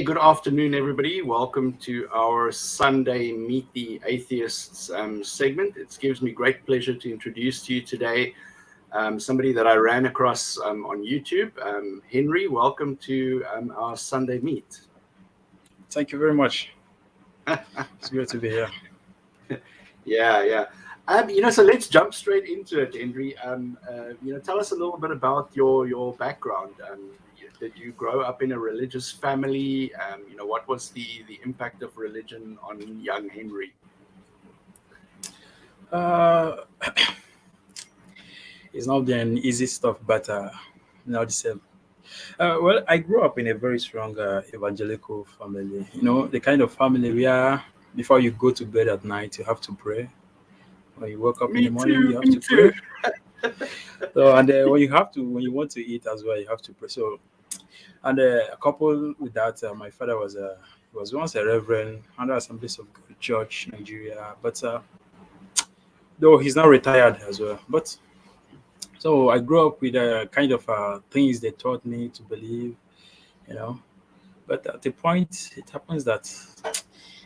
Good afternoon, everybody. Welcome to our Sunday Meet the Atheists segment. It gives me great pleasure to introduce to you today somebody that I ran across on YouTube. Henry, welcome to our Sunday Meet. Thank you very much. It's great to be here. Yeah. So let's jump straight into it, Henry. Tell us a little bit about your background. Did you grow up in a religious family? What was the impact of religion on young Henry? It's not an easy stuff, but not the same. Well, I grew up in a very strong evangelical family. The kind of family where before you go to bed at night, you have to pray. When you wake up in the morning, you have to pray. So, and when you want to eat as well, you have to pray. So, and coupled with that, my father was once a reverend under Assemblies of God Church, Nigeria, but though he's now retired as well. But so I grew up with kind of things they taught me to believe, you know. But at the point, it happens that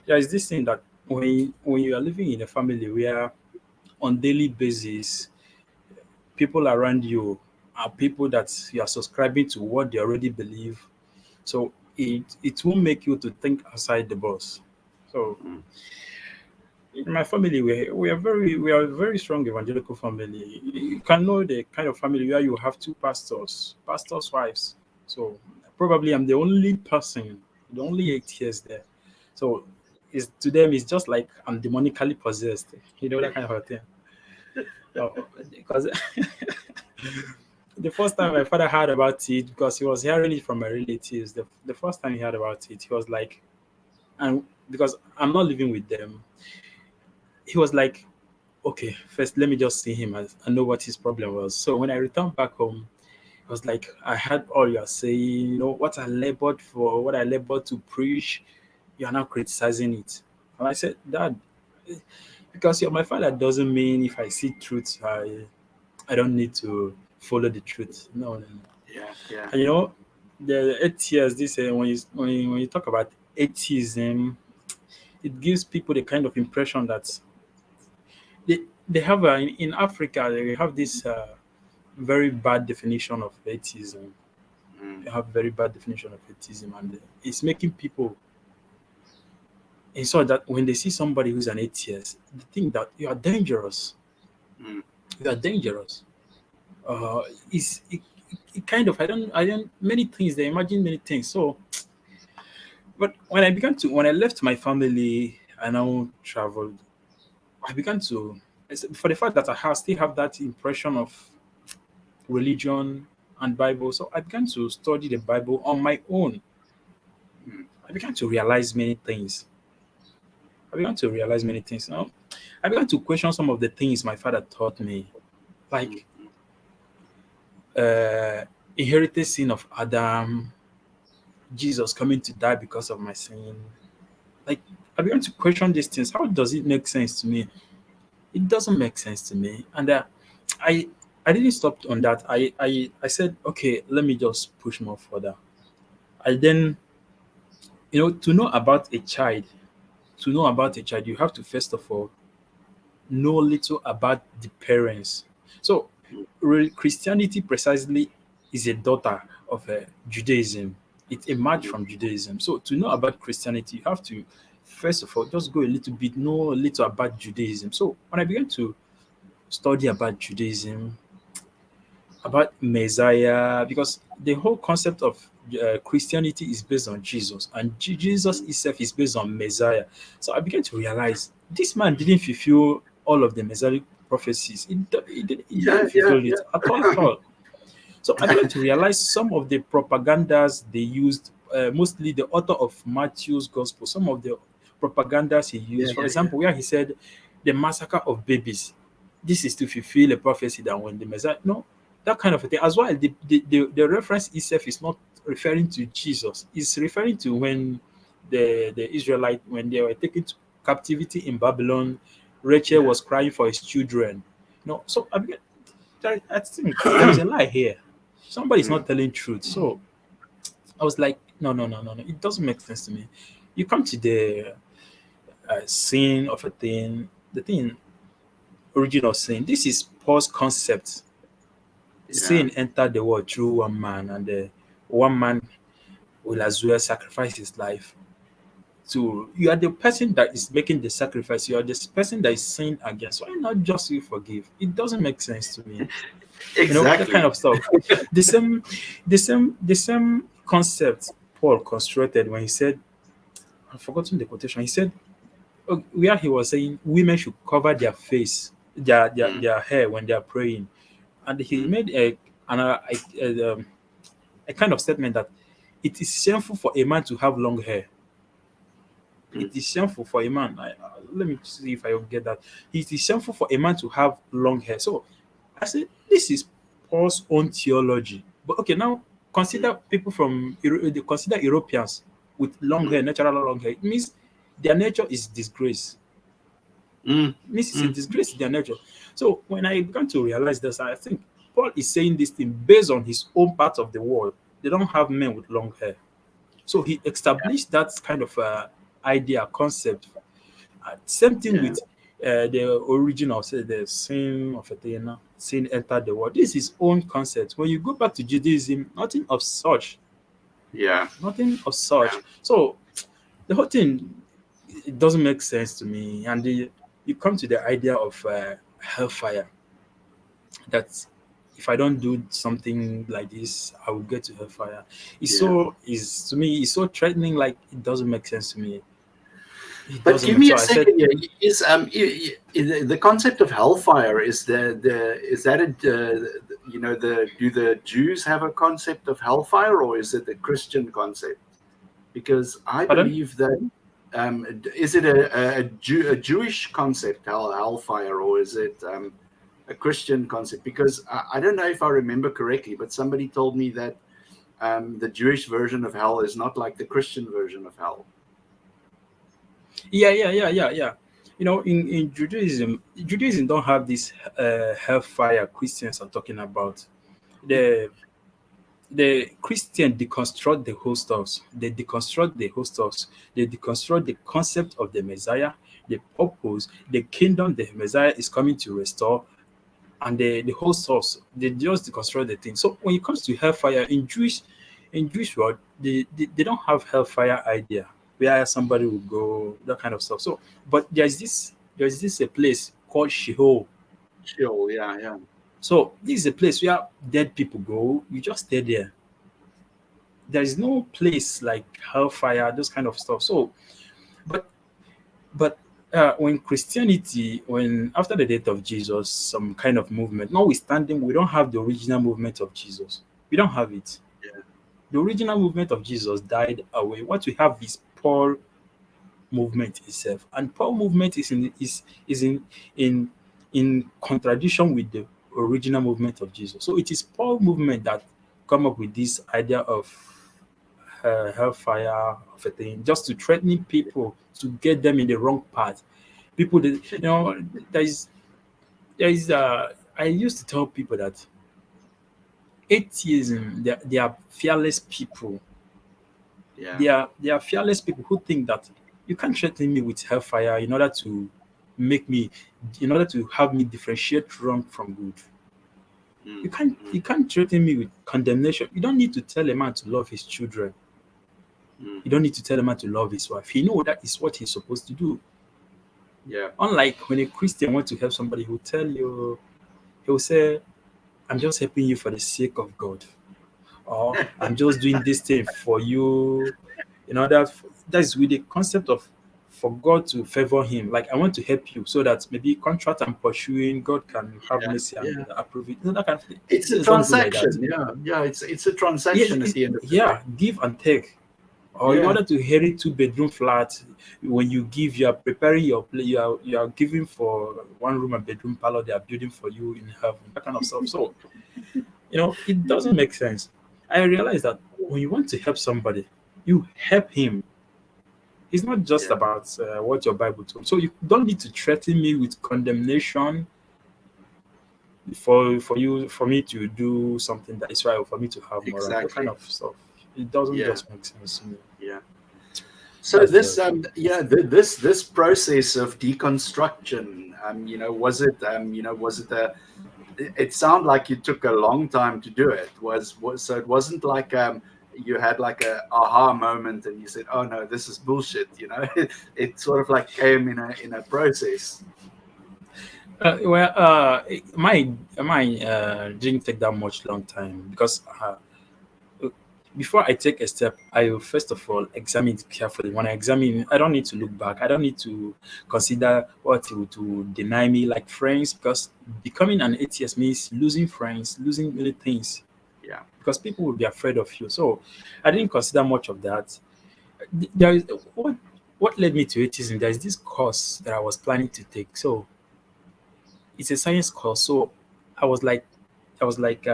there is this thing that when you are living in a family where on daily basis people around you are people that you are subscribing to what they already believe, so it will make you to think outside the box. So in my family, we are a very strong evangelical family. You can know the kind of family where you have two pastors' wives. So probably I'm the only person, the only 8 years there. So it's to them it's just like I'm demonically possessed. That kind of a thing. Because the first time my father heard about it, because he was hearing it from my relatives, the first time he heard about it, he was like, and because I'm not living with them, he was like, okay, first let me just see him and know what his problem was. So when I returned back home, I was like, I heard all you are saying, what I labored for, what I labored to preach, you are now criticizing it. And I said, Dad, because you're my father doesn't mean if I see truth, I don't need to follow the truth. No. Yeah. And the 8 years, this when you talk about atheism, it gives people the kind of impression that they have in Africa they have this very bad definition of atheism. They have very bad definition of atheism, and it's making people so that when they see somebody who's an atheist, they think that you are dangerous. You are dangerous. Uh, it kind of I don't many things. They imagine many things. So, but when I left my family, I now traveled. I began to for the fact that still have that impression of religion and Bible. So I began to study the Bible on my own. I began to realize many things. Now, I began to question some of the things my father taught me, like uh, inherited sin of Adam, Jesus coming to die because of my sin. Like I began to question these things. How does it make sense to me? It doesn't make sense to me, and I I didn't stop on that. I said, okay, let me just push more further. I then, to know about a child, you have to first of all know little about the parents. So, Christianity precisely is a daughter of Judaism. It emerged from Judaism. So, to know about Christianity, you have to first of all just go a little bit, know a little about Judaism. So, when I began to study about Judaism, about Messiah, because the whole concept of Christianity is based on Jesus, and Jesus itself is based on Messiah. So I began to realize this man didn't fulfill all of the Messianic prophecies. He didn't fulfill it at all, at all. So I began to realize some of the propagandas they used, mostly the author of Matthew's Gospel, some of the propagandas he used, for example, where he said the massacre of babies. This is to fulfill a prophecy that when the Messiah, no, that kind of a thing. As well, the reference itself is not referring to Jesus. It's referring to when the Israelite, when they were taken to captivity in Babylon, Rachel was crying for his children. No, so I think there is a lie here. Somebody's not telling truth. So I was like, No, no, no, no, no. It doesn't make sense to me. You come to the sin of a thing, the thing, origin of sin. This is Paul's concept. Yeah. Sin entered the world through one man, and the one man will as well sacrifice his life. So you are the person that is making the sacrifice. You are the person that is sin against. Why not just you forgive? It doesn't make sense to me. You know that kind Exactly. of stuff. The same concept Paul constructed when he said, I've forgotten the quotation. He said, where he was saying women should cover their face, Mm, their hair when they are praying, and he mm, made a kind of statement that it is shameful for a man to have long hair. mm, It is shameful for a man. Let me see if I will get that. It is shameful for a man to have long hair. So I said, this is Paul's own theology. But okay, now mm, consider people from consider Europeans with long hair, mm, natural long hair. It means their nature is disgrace. mm, It means it's a mm. disgrace to their nature. So when I began to realize this, I think Paul is saying this thing based on his own part of the world. They don't have men with long hair. So he established that kind of idea, concept. Same thing Yeah. with the origin of say the sin of Athena, sin entered the world. This is his own concept. When you go back to Judaism, nothing of such, Yeah. nothing of such. So the whole thing, it doesn't make sense to me. And you come to the idea of hellfire. That if I don't do something like this, I will get to hellfire. It's Yeah. so is to me. It's so threatening. Like it doesn't make sense to me. It But doesn't give make. me So a I said, second here. Is the concept of hellfire, is the is that a you know, the do the Jews have a concept of hellfire, or is it a Christian concept? Because I pardon? believe that is it a Jewish concept, hellfire, or is it a Christian concept? Because I don't know if I remember correctly, but somebody told me that the Jewish version of hell is not like the Christian version of hell. Yeah, yeah, yeah, yeah, yeah. You know, in Judaism don't have this hellfire Christians are talking about. The the Christian deconstruct the whole stuff. They deconstruct the whole stuff. They deconstruct the concept of the Messiah, the purpose, the kingdom the Messiah is coming to restore, and the whole source. They just deconstruct the thing. So when it comes to hellfire in Jewish world, they don't have hellfire idea where somebody will go, that kind of stuff. So but there's this a place called Sheol. Sure, yeah, yeah, So this is a place where dead people go. You just stay there. There is no place like hellfire, those kind of stuff. So but but when Christianity, when after the death of Jesus, some kind of movement, notwithstanding, we don't have the original movement of Jesus. We don't have it. yeah, The original movement of Jesus died away. What we have is Paul movement itself, and Paul movement is in contradiction with the original movement of Jesus. So it is Paul movement that come up with this idea of hellfire of a thing, just to threatening people to get them in the wrong path. People that there is I used to tell people that atheism, they are fearless people. yeah. They are fearless people who think that you can't threaten me with hellfire make me in order to have me differentiate wrong from good. Mm, You can't threaten me with condemnation. You don't need to tell a man to love his children. mm, You don't need to tell a man to love his wife. He know that is what he's supposed to do. yeah. Unlike when a Christian wants to help somebody, he'll say, I'm just helping you for the sake of God. Or I'm just doing this thing for you. That's with the concept of for God to favor him. Like I want to help you so that maybe contract I'm pursuing, God can have Yeah, mercy and yeah. approve it. That kind of thing. It's a Atheists don't do like transaction. that. Yeah, yeah. It's a Yeah, transaction at the end of the day. yeah, give and take. Or in Yeah, order to inherit two-bedroom flat, when you give, you are preparing your place. You are giving for one room and bedroom parlor. They are building for you in heaven. That kind of stuff. So it doesn't make sense. I realize that when you want to help somebody, you help him. It's not just yeah, about what your Bible told. So you don't need to threaten me with condemnation for me to do something that is right, or for me to have moral. That kind exactly. of stuff. It doesn't Yeah. just make sense to me. Yeah. So That's this, just it. this process of deconstruction, was it, was it a? It sounded like you took a long time to do it. So it wasn't like you had like a aha moment and you said, "Oh no, this is bullshit." It sort of like came in a process. Well, mine didn't take that much long time because before I take a step, I will first of all examine it carefully. When I examine, I don't need to look back. I don't need to consider what it would to deny me like friends, because becoming an atheist means losing friends, losing many things, Yeah. because people will be afraid of you. So I didn't consider much of that. There is what led me to atheism. There is this course that I was planning to take. So it's a science course. So I was like, I was like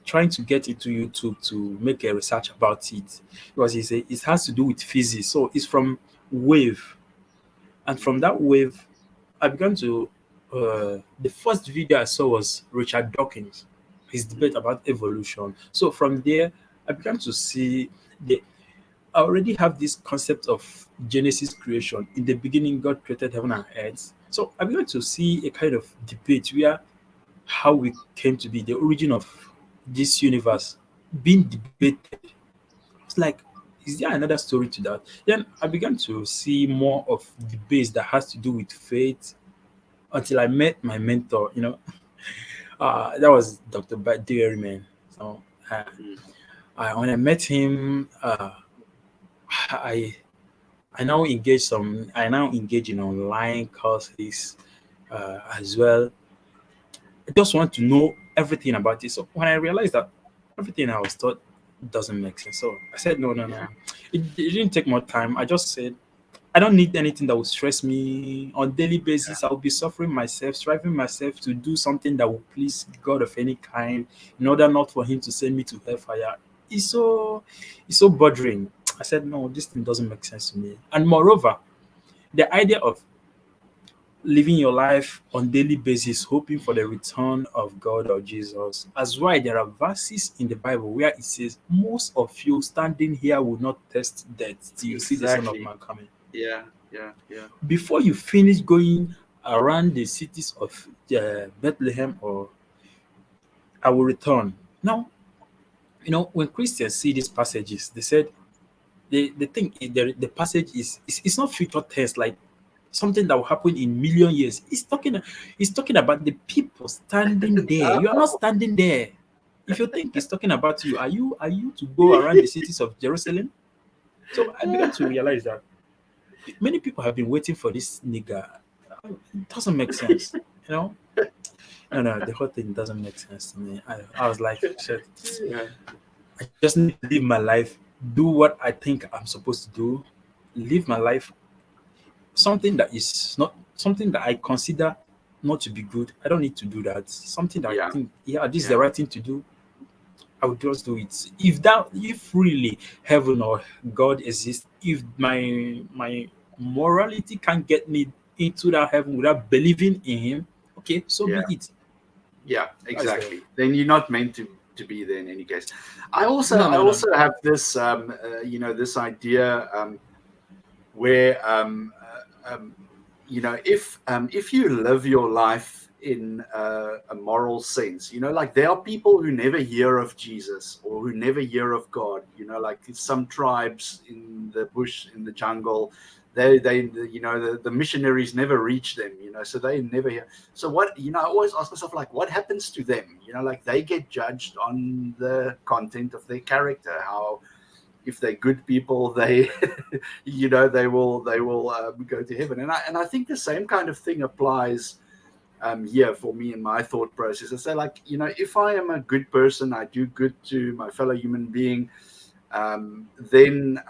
trying to get into YouTube to make a research about it, because it has to do with physics. So it's from wave, and from Mhm. that wave, I began to. The first video I saw was Richard Dawkins, his debate Mhm. about evolution. So from there, I began to see the. I already have this concept of Genesis creation. In the beginning, God created heaven and earth. So I began to see a kind of debate where how we came to be, the origin of this universe being debated. It's like, is there another story to that? Then I began to see more of debates that has to do with faith until I met my mentor. That was Dr. Dairyman. So Mhm. when I met him, I I now engage in online courses as well. I just want to know everything about it. So when I realized that everything I was taught doesn't make sense, so I said, no, no, Yeah. no. It didn't take more time. I just said, I don't need anything that will stress me on daily Yeah. basis. I will be suffering myself, striving myself to do something that will please God of any kind, in order not for Him to send me to hellfire. It's so, it's so bothering. I said, no, this thing doesn't make sense to me. And moreover, the idea of living your life on daily basis hoping for the return of God or Jesus. That's why there are verses in the Bible where it says, most of you standing here will not taste death till you see the Son of Exactly. Man coming. Yeah. Yeah. Yeah. Before you finish going around the cities of Bethlehem, or I will return. Now, when Christians see these passages, they said they think the passage is it's not future tense like something that will happen in million years. It's talking about the people standing there. You are not standing there. If you think it's talking about you, are you to go around the cities of Jerusalem? So I began to realize that many people have been waiting for this nigga. It doesn't make sense, you know. No, the whole thing doesn't make sense to me. I was like, shit. Yeah. I just need to live my life, do what I think I'm supposed to do, live my life. Something that is not something that I consider not to be good, I don't need to do that. Something that I Yeah. think, yeah, this is the Yeah. right thing to do, I would just do it. If really heaven or God exists, if my morality can't get me into that heaven without believing in Him, okay, so be Yeah. it. Yeah. That's the Exactly. Then you're not meant to be there in any case. I also no, I no, no, also have this this idea where if you live your life in a moral sense, like there are people who never hear of Jesus or who never hear of God, like some tribes in the bush, in the jungle, the missionaries never reach them, so they never hear. So what, I always ask myself, like, what happens to them? Like they get judged on the content of their character, how if they're good people, they they will go to heaven. And I think the same kind of thing applies here for me in my thought process. I say, like, if I am a good person, I do good to my fellow human being, then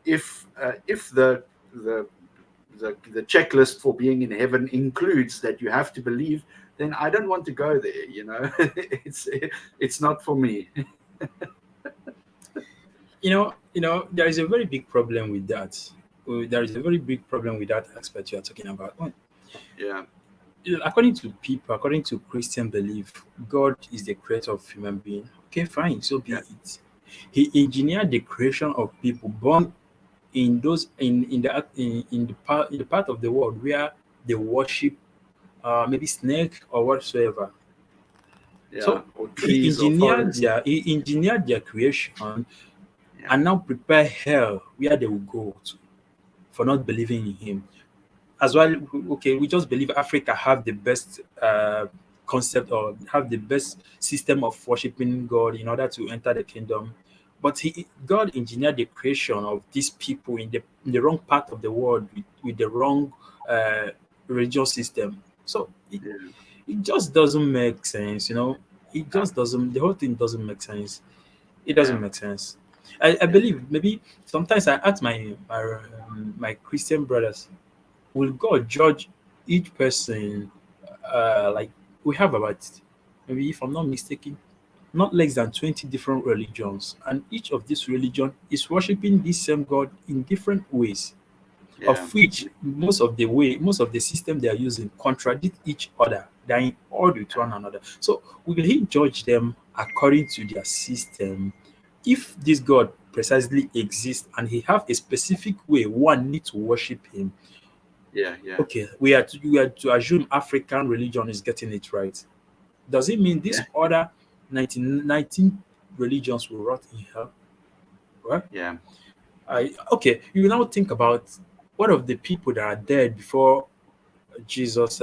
if the checklist for being in heaven includes that you have to believe, then I don't want to go there. It's not for me. There is a very big problem with that. There is a very big problem with that aspect you are talking about. Yeah. According to people, according to Christian belief, God is the creator of human being. Okay, fine, so be Yeah. it. He engineered the creation of people born in those in the part of the world where they worship maybe snake or whatsoever. Yeah. So Or trees or forest. he engineered their creation Yeah. and now prepare hell where they will go to for not believing in him. As well, okay, we just believe Africa have the best concept or have the best system of worshiping God in order to enter the kingdom. But God engineered the creation of these people in the wrong part of the world with the wrong uh, religious system. So Yeah. it just doesn't make sense, you know. It Yeah. just doesn't. The whole thing doesn't make sense. It doesn't Yeah. make sense. I Yeah. believe maybe sometimes I ask my Christian brothers, will God judge each person? Like we have about maybe, if I'm not mistaken, not less than 20 different religions, and each of these religion is worshiping this same God in different ways, Yeah. of which most of the system they are using contradict each other. They're in odd with one another. So will he judge them according to their system? If this God precisely exists and he have a specific way one need to worship him, Yeah. Yeah. okay, we are to assume African religion is getting it right. Does it mean these Yeah. other 19 religions will rot in hell? Right? Yeah. Okay, you now think about what of the people that are dead before Jesus,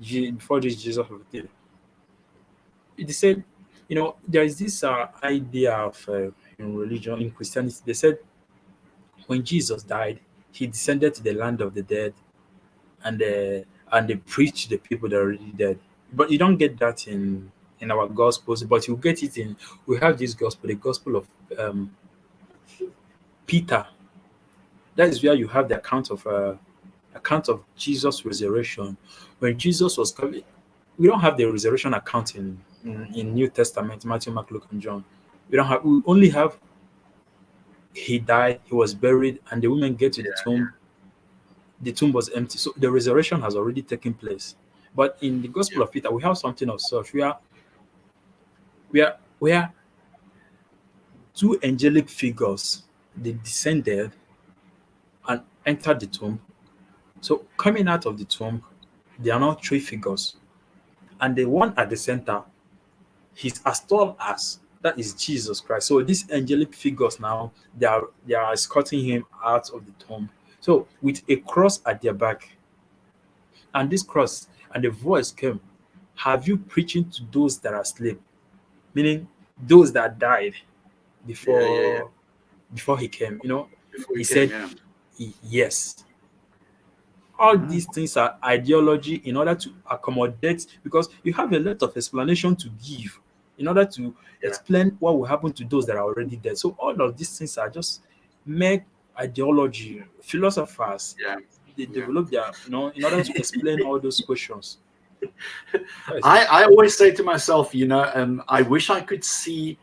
before this Jesus of the day. They said, you know, there is this idea of in religion, in Christianity. They said when Jesus died, he descended to the land of the dead and they preach to the people that are already dead. But you don't get that in our gospels, but you get it in we have this gospel, the gospel of Peter. That is where you have the account of Jesus' resurrection. When Jesus was coming, we don't have the resurrection account in New Testament, Matthew, Mark, Luke, and John. We only have he died, he was buried, and the women get to the tomb was empty. So the resurrection has already taken place. But in the Yeah. Gospel of Peter, we have something of such where two angelic figures they descended and entered the tomb. So coming out of the tomb, there are now three figures, and the one at the center, he's as tall as that is Jesus Christ. So these angelic figures now they are escorting him out of the tomb. So with a cross at their back, and this cross and the voice came, "Have you preaching to those that are asleep?" Meaning those that died Yeah. Yeah. Yeah. before he came. You know, Before he he came. said, Yeah. Yes. All Mm. these things are ideology in order to accommodate, because you have a lot of explanation to give in order to Yeah. explain what will happen to those that are already dead. So all of these things are just make ideology. Philosophers Yeah. they Yeah. develop their, you know, in order to explain all those questions. That is it. I always say to myself, I wish I could see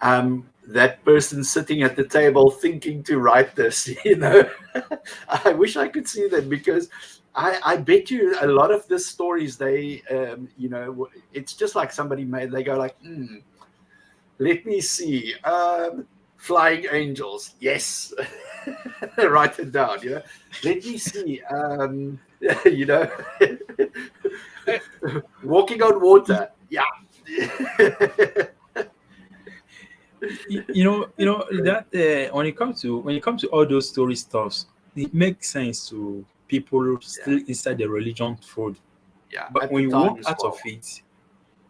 that person sitting at the table thinking to write this. I wish I could see that, because I bet you a lot of the stories it's just like somebody made. They go like, let me see, flying angels, yes. Write it down. Let me see, you know Eh, walking on y- water, yeah. you know that when it comes to all those story stuffs, it makes sense to people Yeah. still inside the religion fold. Yeah, But at the time as well.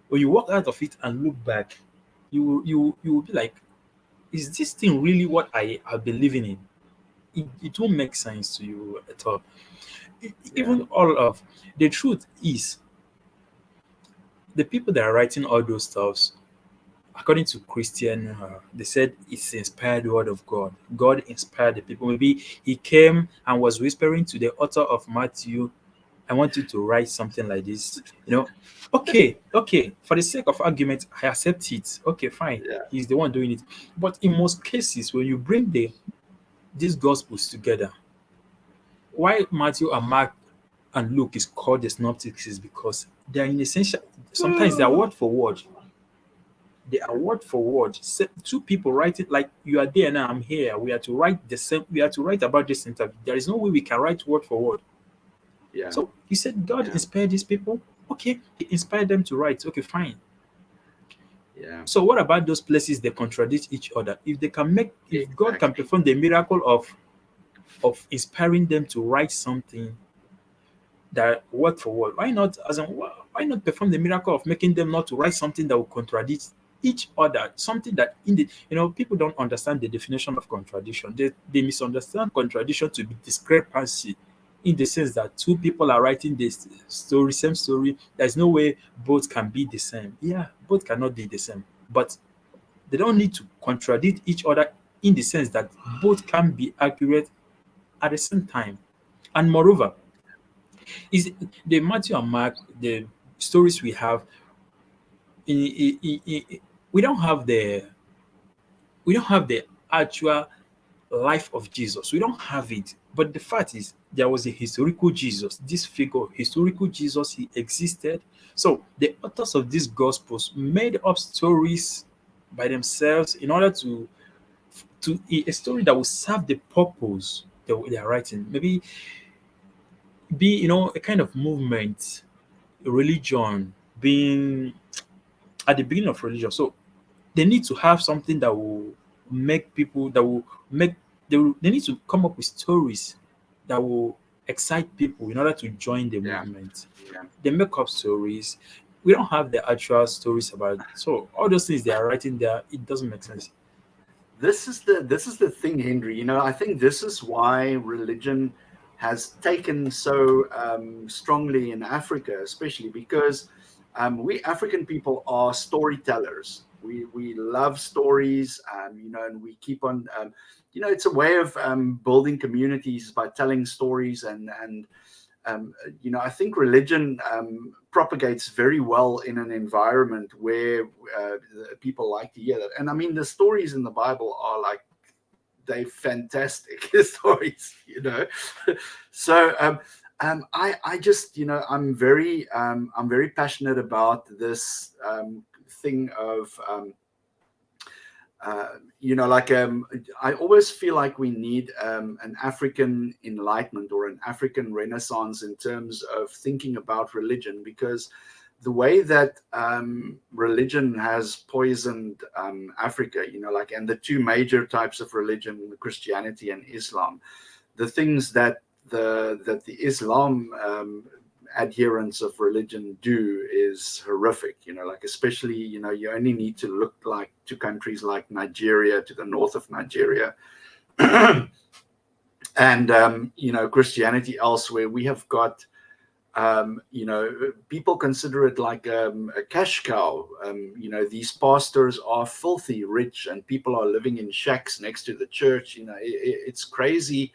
when you walk out of it and look back, you will be like, is this thing really what I believe in? It won't make sense to you at all. Yeah. Even all of the truth is, the people that are writing all those stuffs, according to Christian, they said it's the inspired word of God. God inspired the people. Maybe he came and was whispering to the author of Matthew, I want you to write something like this. You know, okay, for the sake of argument, I accept it. Okay, fine. Yeah. He's the one doing it. But in most cases, when you bring these gospels together, why Matthew and Mark and Luke is called the synoptics is because they are in essential, sometimes they are word for word They are word for word. Two people write it like you are there and I'm here. We are to write the same. We are to write about this interview. There is no way we can write word for word. Yeah. So you said God Yeah. inspired these people. Okay, He inspired them to write. Okay, fine. Yeah. So what about those places they contradict each other? If they can make, if God can Exactly. perform the miracle of inspiring them to write something that word for word, why not? As in, why not perform the miracle of making them not to write something that will contradict each other? Something that in the people don't understand the definition of contradiction. They misunderstand contradiction to be discrepancy, in the sense that two people are writing this story, same story. There's no way both can be the same. Yeah, both cannot be the same, but they don't need to contradict each other in the sense that both can be accurate at the same time. And moreover, is the Matthew and Mark, the stories we have, we don't have the actual life of Jesus. We don't have it. But the fact is, there was a historical Jesus. This figure, historical Jesus, he existed. So the authors of these gospels made up stories by themselves in order to a story that will serve the purpose that they are writing. Maybe be a kind of movement, a religion being at the beginning of religion. So they need to have something that will make people that will make they need to come up with stories that will excite people in order to join the Yeah. movement. Yeah. They make up stories. We don't have the actual stories about it. So all those things they are writing there, it doesn't make sense. This is the thing, Henry. I think this is why religion has taken so strongly in Africa, especially because we African people are storytellers. We love stories, and we keep on. It's a way of building communities by telling stories, and I think religion propagates very well in an environment where people like to hear that. And I mean, the stories in the Bible are like they fantastic stories. So I just I'm very passionate about this thing of like I always feel like we need an African enlightenment or an African renaissance in terms of thinking about religion, because the way that religion has poisoned Africa, like, and the two major types of religion, Christianity and Islam, the things that the Islam adherents of religion do is horrific. Like, especially, you only need to look like to countries like Nigeria, to the north of Nigeria, and Christianity elsewhere. We have got people consider it like a cash cow. These pastors are filthy rich, and people are living in shacks next to the church. It's crazy.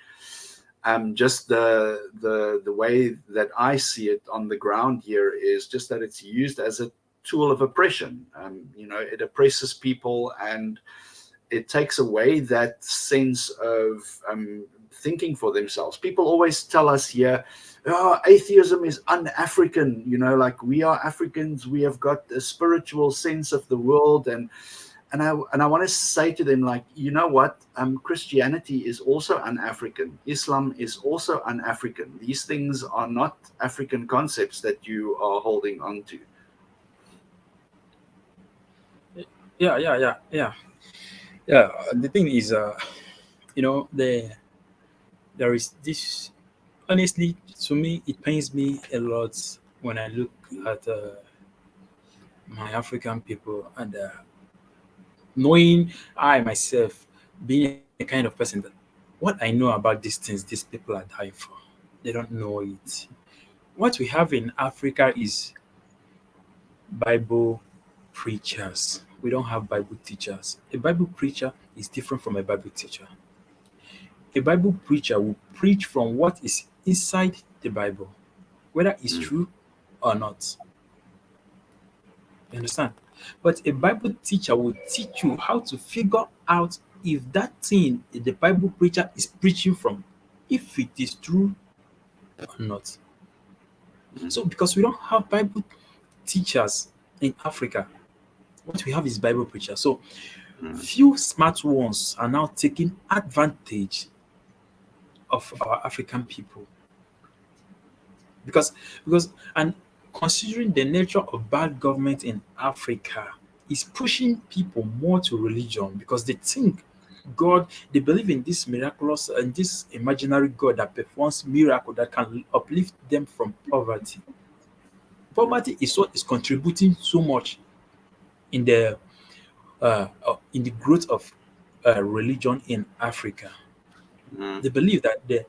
Just the way that I see it on the ground here is just that it's used as a tool of oppression. It oppresses people, and it takes away that sense of thinking for themselves. People always tell us here, oh, atheism is un-African. Like, we are Africans, we have got a spiritual sense of the world, and I want to say to them, like, you know what? Christianity is also un-African. Islam is also un-African. These things are not African concepts that you are holding on to. Yeah, yeah, yeah, yeah, yeah. The thing is, there is this. Honestly, to me, it pains me a lot when I look at my African people, and knowing I myself being a kind of person that what I know about these things these people are dying for, they don't know it. What we have in Africa is Bible preachers. We don't have Bible teachers. A Bible preacher is different from a Bible teacher. A Bible preacher will preach from what is inside the Bible, whether it's Mm. true or not. You understand? But a Bible teacher will teach you how to figure out if that thing the Bible preacher is preaching from, if it is true or not. Mm. So because we don't have Bible teachers in Africa, What we have is Bible preachers. So Mm. few smart ones are now taking advantage of our African people because because and considering the nature of bad government in Africa is pushing people more to religion because they think God, they believe in this miraculous and this imaginary God that performs miracle that can uplift them from poverty. Poverty is what is contributing so much in the growth of religion in Africa. Mm. They believe that the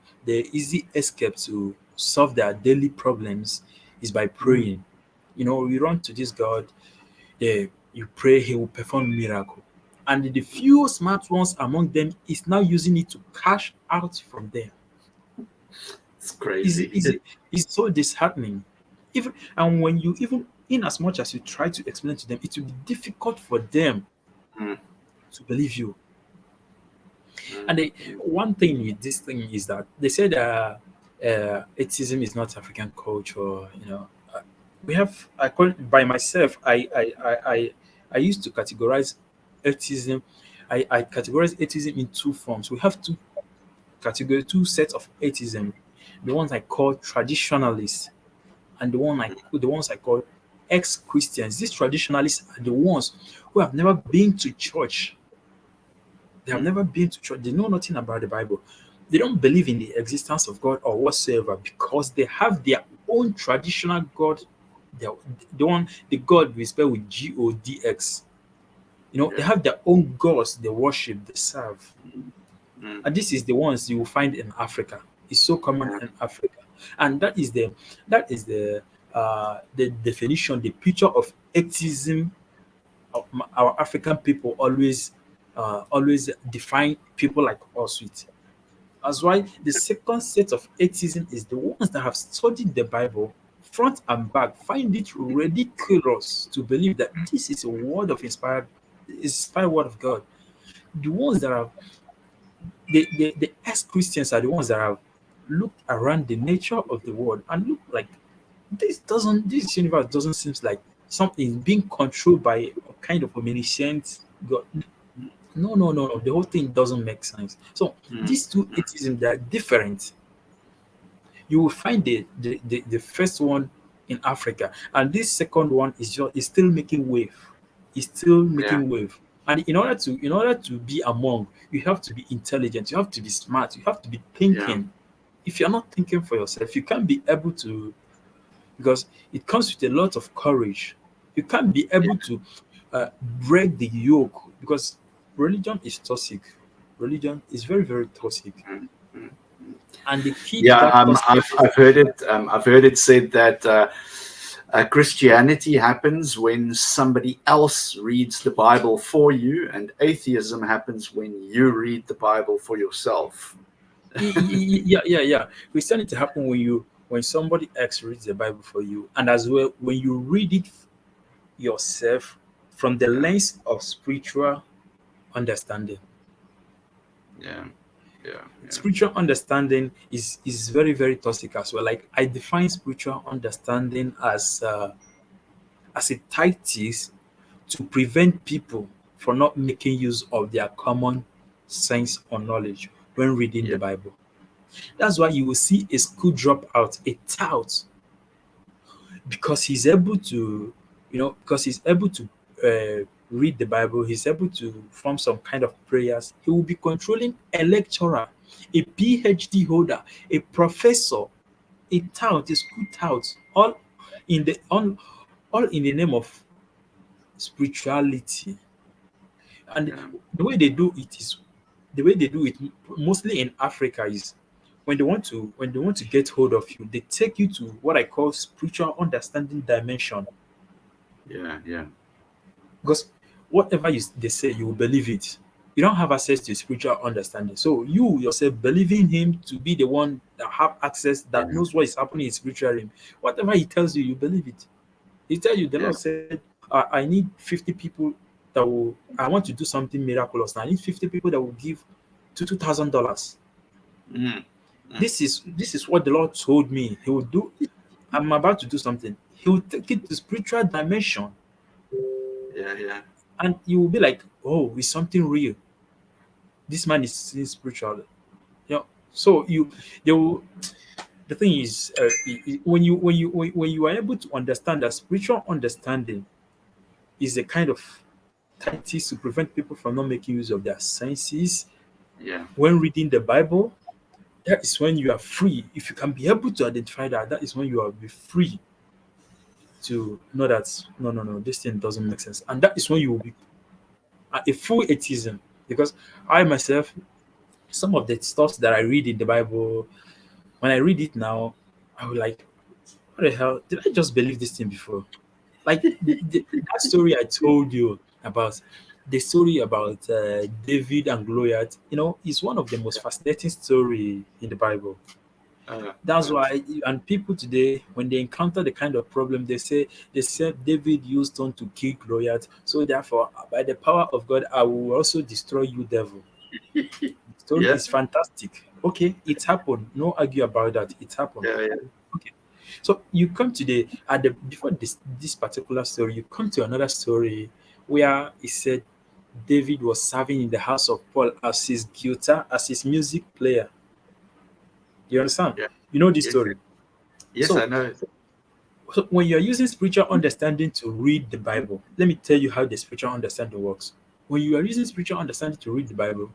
easy escape to solve their daily problems is by praying. You know, you run to this God, you pray, He will perform miracle. And the few smart ones among them is now using it to cash out from them. It's Is crazy. is is so disheartening. Even and when you even in as much as you try to explain to them, it will be difficult for them Mm. to believe you. Mm. And one thing with this thing is that they said atheism is not African culture. You know, we have. I call it by myself. I used to categorize atheism. I categorize atheism in two forms. We have two sets of atheism. The ones I call traditionalists and the ones I call ex-Christians. These traditionalists are the ones who have never been to church. They have Mm. never been to church. They know nothing about the Bible. They don't believe in the existence of God or whatsoever because they have their own traditional God. The, the God we spell with Godx. You know, they Yeah. have their own gods they worship, they serve. Mm. And this is the ones you will find in Africa. It's so common Yeah. in Africa. And that is the definition, the picture of atheism our African people always define people like us with. That's why the second set of atheism is the ones that have studied the Bible front and back, find it ridiculous to believe that this is a word of inspired word of God. The ones that have the ex-Christians are the ones that have looked around the nature of the world and look like this universe doesn't seem like something being controlled by a kind of omniscient God. No, no, no, no. The whole thing doesn't make sense. So Mm. these two atheisms they are different. You will find the first one in Africa, and this second one is still making wave. It's still Yeah. making wave. And in order to be among, you have to be intelligent, you have to be smart, you have to be Yeah. thinking. If you're not thinking for yourself, you can't be able to because it comes with a lot of courage. You can't be able to break the yoke because religion is toxic. Religion is very, very toxic. Mm. Mm. And the key to Yeah. that toxic I've heard it. I've heard it said that Christianity happens when somebody else reads the Bible for you, and atheism happens when you read the Bible for yourself. yeah, yeah, yeah. Christianity happen when somebody else reads the Bible for you, and as well when you read it yourself from the Yeah. lens of spiritual understanding. Yeah. Yeah. Yeah. Spiritual understanding is very, very toxic as well. Like I define spiritual understanding as a tactics to prevent people from not making use of their common sense or knowledge when reading the Yeah. Bible. That's why you will see a school dropout, a tout, because he's able to, because he's able to read the Bible, he's able to form some kind of prayers. He will be controlling a lecturer, a PhD holder, a professor, a tout, a school tout, in the on all in the name of spirituality. And Yeah. the way they do it is the way they do it mostly in Africa is when they want to get hold of you, they take you to what I call spiritual understanding dimension. Yeah. Yeah. Because whatever they say, you will believe it. You don't have access to spiritual understanding. So you yourself believing him to be the one that have access, that Yeah. knows what is happening in spiritual realm. Whatever he tells you, you believe it. He tell you the Yeah. Lord said, I need 50 people I want to do something miraculous. Now I need 50 people that will give $2,000. Mm. Mm. This is what the Lord told me He will do. I'm about to do something. He will take it to spiritual dimension. Yeah. and you will be like, oh, it's something real. This man is spiritual. You know, so you the thing is, when you are able to understand that spiritual understanding is a kind of tactics to prevent people from not making use of their senses Yeah. when reading the Bible, that is when you are free. If you can be able to identify that, that is when you are be free to know that no, this thing doesn't make sense, and that is when you will be a full atheism. Because I myself, some of the stuff that I read in the Bible, when I read it now, I will like, what the hell? Did I just believe this thing before? Like that story I told you about, the story about David and Goliath, is one of the most fascinating story in the Bible. Uh, That's uh, why, and people today, when they encounter the kind of problem, they said David used stone to kill Goliath. So therefore, by the power of God, I will also destroy you, devil. The story yeah. is fantastic. Okay, it happened. No argue about that. It happened. Yeah. Okay. So you come to the at the before this particular story, you come to another story where it said David was serving in the house of Paul as his guitar, as his music player. You understand? Yeah. You know this Yes. story. Yes, I So, know. so when you're using spiritual understanding to read the Bible, let me tell you how the spiritual understanding works. When you are using spiritual understanding to read the Bible,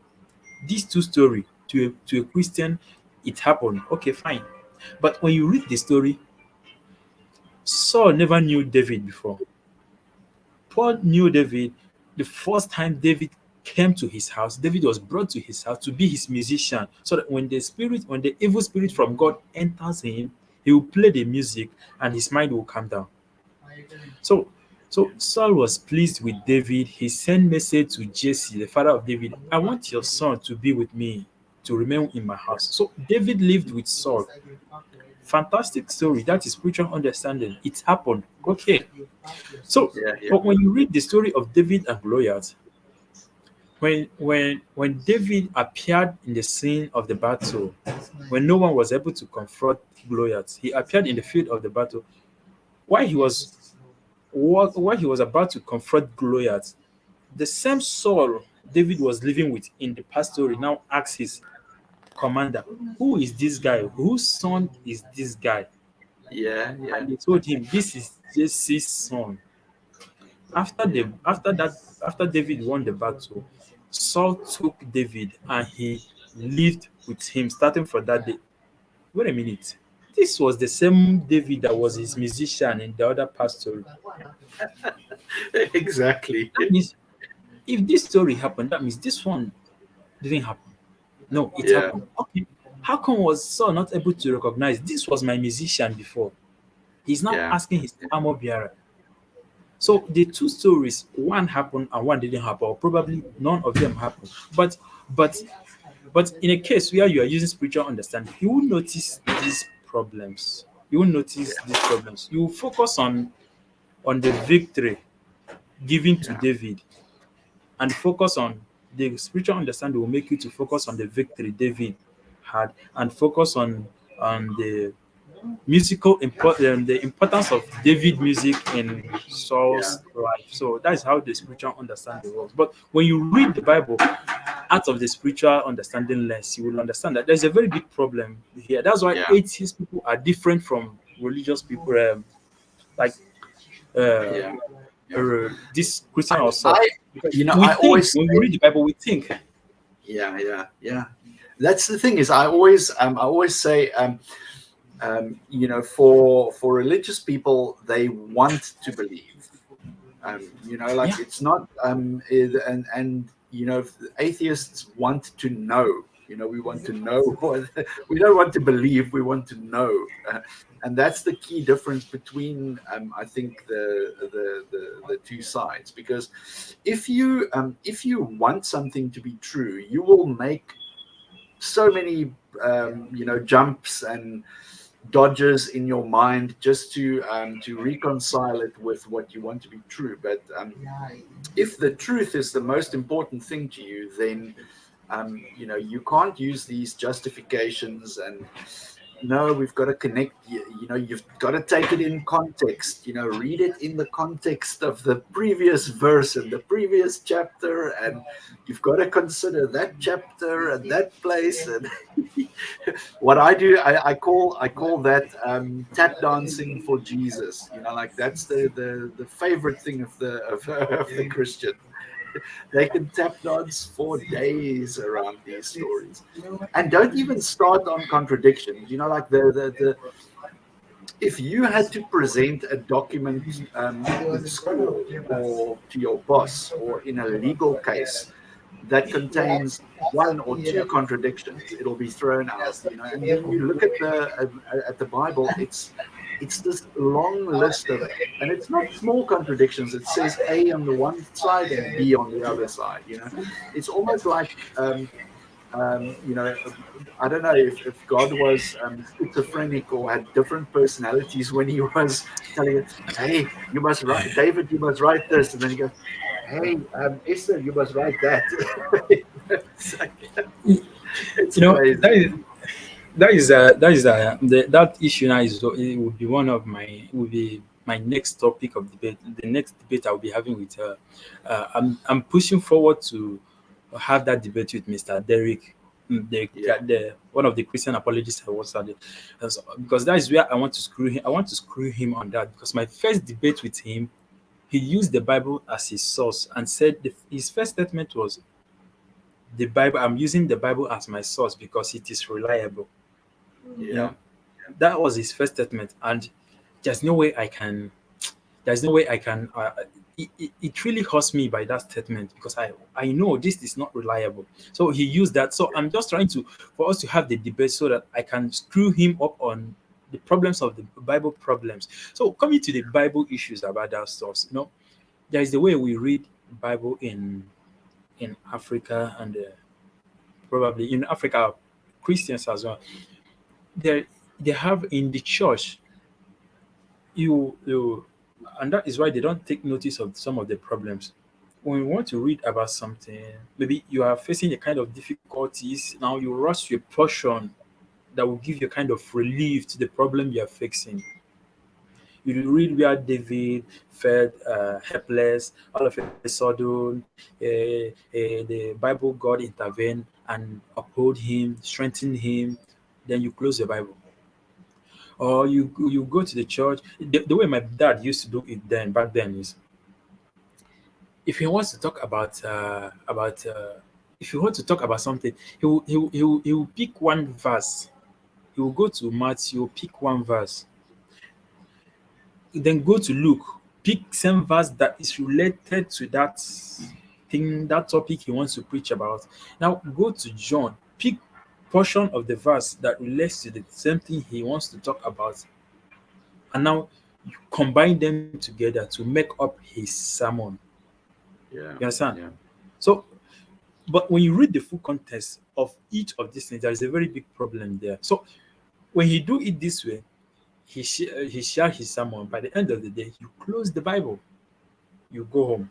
these two story to a Christian, it happened. Okay, fine. But when you read the story, Saul never knew David before. Paul knew David the first time David came to his house. David was brought to his house to be his musician, so that when the evil spirit from God enters him, he will play the music and his mind will calm down. So, so Saul was pleased with David. He sent message to Jesse, the father of David. I want your son to be with me, to remain in my house. So David lived with Saul. Fantastic story. That is spiritual understanding. It happened. Okay. So, Yeah. but when you read the story of David and Goliath, when David appeared in the scene of the battle, when no one was able to confront Goliath, he appeared in the field of the battle. While he was while he was about to confront Goliath, the same Saul David was living with in the past story now asks his commander, "Who is this guy? Whose son is this guy?" Yeah. And they told him, "This is Jesse's son." After David won the battle, Saul took David and he lived with him starting from that day. Wait a minute. This was the same David that was his musician in the other past story. Exactly. That means if this story happened, that means this one didn't happen. No, it Yeah. happened. Okay. How come was Saul not able to recognize this was my musician before? He's now Yeah. asking his armor bearer. So the two stories, one happened and one didn't happen, or probably none of them happened. But but but in a case where you are using spiritual understanding, you will notice these problems. You will notice these problems. You will focus on the victory given to Yeah. David, and focus on the spiritual understanding will make you to focus on the victory David had, and focus on the importance of David music in Yeah. Saul's life. So that is how the spiritual understanding works. But when you read the Bible out of the spiritual understanding lens, you will understand that there's a very big problem here. That's why Yeah. atheist people are different from religious people, like uh, Yeah. this Christian I, or so. I, Because we I think always when we read the Bible, we think. yeah. That's the thing is, I always say, for religious people, they want to believe. Like Yeah, it's not, and atheists want to know. We want to know. We don't want to believe. We want to know, and that's the key difference between, I think, the two sides. Because if you want something to be true, you will make so many jumps and dodges in your mind just to reconcile it with what you want to be true. But if the truth is the most important thing to you, then you can't use these justifications no, we've got to connect. You know, you've got to take it in context. You know, read it in the context of the previous verse and the previous chapter, and you've got to consider that chapter and that place. And what I do, I call that tap dancing for Jesus. You know, like that's the favorite thing of of the Christian. They can tap dance for days around these stories, and don't even start on contradictions. You know, like the if you had to present a document in school or to your boss or in a legal case that contains one or two contradictions, it'll be thrown out. You know, and when you look at the Bible, it's this long list of, and it's not small contradictions. It says A on the one side and B on the other side. You know, it's almost like you know, I don't know if God was schizophrenic or had different personalities when he was telling it, hey, you must write, David, you must write this. And then he goes, hey, Esther, you must write that. It's, like, it's You know, crazy. that issue now is, it would be one of my, it would be my next topic of debate. The next debate I'll be having with her. I'm pushing forward to have that debate with Mr. Derek, Yeah, the one of the Christian apologists I was at, because that is where I want to screw him. I want to screw him on that, because my first debate with him, he used the Bible as his source and said his first statement was, the Bible. I'm using the Bible as my source because it is reliable. You yeah, know, that was his first statement, and there's no way I can. There's no way I can. It really hurts me by that statement, because I know this is not reliable. So he used that. So I'm just trying to, for us to have the debate so that I can screw him up on the problems of the Bible problems. So coming to the Bible issues about that stuff, there is the way we read Bible in Africa, and probably in Africa, Christians as well. They they have in the church, you and that is why they don't take notice of some of the problems. When you want to read about something, maybe you are facing a kind of difficulties, now you rush to a portion that will give you a kind of relief to the problem you are facing. You read where David felt helpless. All of a sudden, the Bible, God intervened and uphold him, strengthen him. Then you close the Bible, or you go to the church. The way my dad used to do it then, back then, is if he wants to talk about if he wants to talk about something, he will pick one verse. He will go to Matthew, pick one verse, then go to Luke, pick some verse that is related to that thing, that topic he wants to preach about. Now go to John, pick portion of the verse that relates to the same thing he wants to talk about, and now you combine them together to make up his sermon. yeah, You understand? yeah, So, but when you read the full context of each of these things, there is a very big problem there. So when he do it this way, he share his sermon. By the end of the day, you close the Bible, you go home,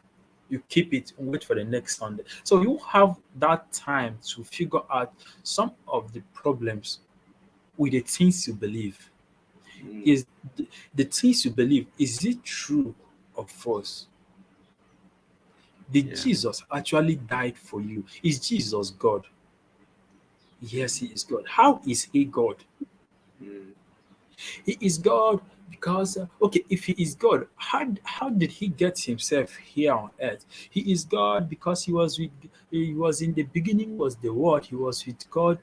you keep it, and wait for the next Sunday. So you have that time to figure out some of the problems with the things you believe. mm, Is the things you believe, is it true or false? Did yeah, Jesus actually died for you? Is Jesus God? Yes, he is God. How is he God? mm, He is God because, okay, if he is God, how did he get himself here on earth? He is God because he was in the beginning was the word, he was with God.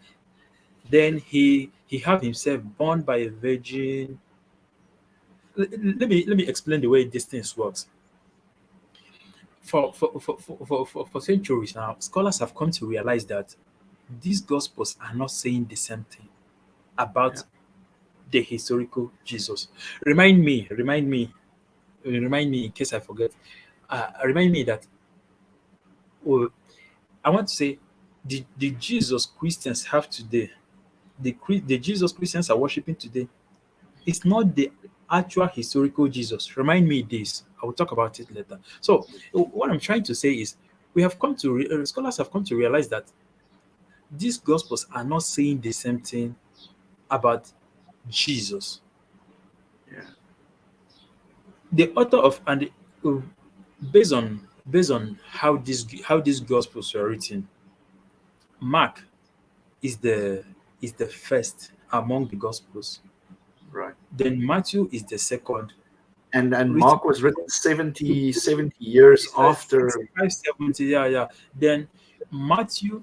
Then he had himself born by a virgin. Let me explain the way these things works. For centuries now, scholars have come to realize that these gospels are not saying the same thing yeah, about the historical Jesus. Remind me in case I forget. Remind me that, oh, I want to say, the Jesus Christians have today, the Jesus Christians are worshiping today, it's not the actual historical Jesus. Remind me this. I will talk about it later. So what I'm trying to say is, we have come to scholars have come to realize that these gospels are not saying the same thing about Jesus. Yeah. The author of and uh, based on how these gospels were written, Mark is the first among the gospels. Right. Then Matthew is the second, And written Mark was written 70 years after. 65, 70. Yeah, yeah. Then Matthew,